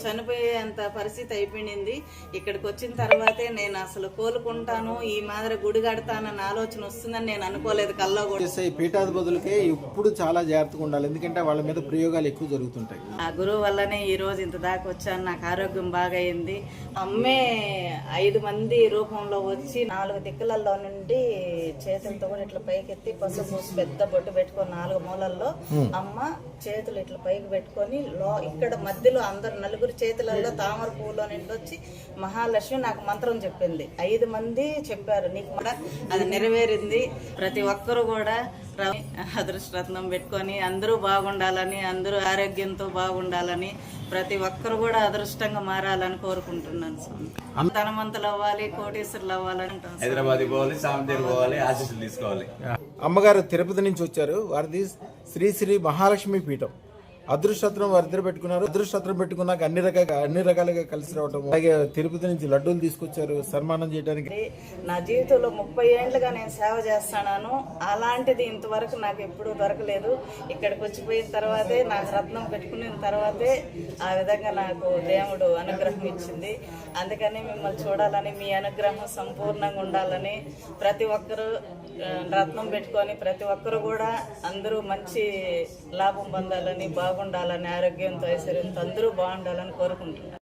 చనిపోయేంత పరిస్థితి అయిపోయింది. ఇక్కడికి వచ్చిన తర్వాతే నేను అసలు కోలుకుంటాను, ఈ మాదిరి గుడి కడతానన్న ఆలోచన వస్తుందని నేను అనుకోలేదు కల్లో కూడా. ఈ పీఠాధిపతులకే ఇప్పుడు చాలా జాగ్రత్తగా ఉండాలి, ఎందుకంటే వాళ్ళ మీద ప్రయోగాలు ఎక్కువ జరుగుతుంటాయి. ఆ గురువు వల్లనే ఈ రోజు ఇంత దాకా వచ్చాను. నాకు ఆరోగ్యం బాగా అయింది. అమ్మే 5 మంది రూపంలో వచ్చి 4 దిక్కులలో నుండి చేతులతో కూడా ఇట్లా పైకెత్తి పసుపు పెద్ద బొట్టు పెట్టుకొని 4 మూలల్లో అమ్మ చేతులు ఇట్లా పైకి పెట్టుకొని ఇక్కడ మధ్యలో అందరు నలుగురు చేతులలో తామర పువ్వులో నుండి వచ్చి మహాలక్ష్మి నాకు మంత్రం చెప్పింది. 5 మంది చెప్పారు. నీకు కూడా అది నెరవేరింది. ప్రతి ఒక్కరు కూడా అదృష్టరత్నం పెట్టుకొని అందరూ బాగుండాలని, అందరూ ఆరోగ్యంతో బాగుండాలని, ప్రతి ఒక్కరు కూడా అదృష్టంగా మారాలని కోరుకుంటున్నాను. ధనవంతులు అవ్వాలి, కోటీశ్వరులు అవ్వాలని హైదరాబాద్ పోవాలి, సామంతేరు పోవాలి, ఆశీస్సులు తీసుకోవాలి. అమ్మగారు తిరుపతి నుంచి వచ్చారు. వారిది శ్రీ శ్రీ మహాలక్ష్మి పీఠం. అదృష్టం వారిద్దరు పెట్టుకున్నారు. అదృష్టం పెట్టుకున్నాక అన్ని రకాలుగా కలిసి రావటం, అలాగే తిరుపతి నుంచి లడ్డూలు తీసుకొచ్చారు సన్మానం చేయడానికి. నా జీవితంలో 30 ఏళ్లుగా నేను సేవ చేస్తున్నాను. అలాంటిది ఇంతవరకు నాకు ఎప్పుడూ దొరకలేదు. ఇక్కడికి వచ్చిపోయిన తర్వాతే నాకు రత్నం పెట్టుకున్న తర్వాతే ఆ విధంగా నాకు దేవుడు అనుగ్రహం ఇచ్చింది. అందుకని మిమ్మల్ని చూడాలని, మీ అనుగ్రహం సంపూర్ణంగా ఉండాలని, ప్రతి ఒక్కరూ రత్నం పెట్టుకొని ప్రతి ఒక్కరు కూడా అందరూ మంచి లాభం పొందాలని, బాగుండాలని, ఆరోగ్యంతో ఐశ్వర్యంతో అందరూ బాగుండాలని కోరుకుంటున్నాను.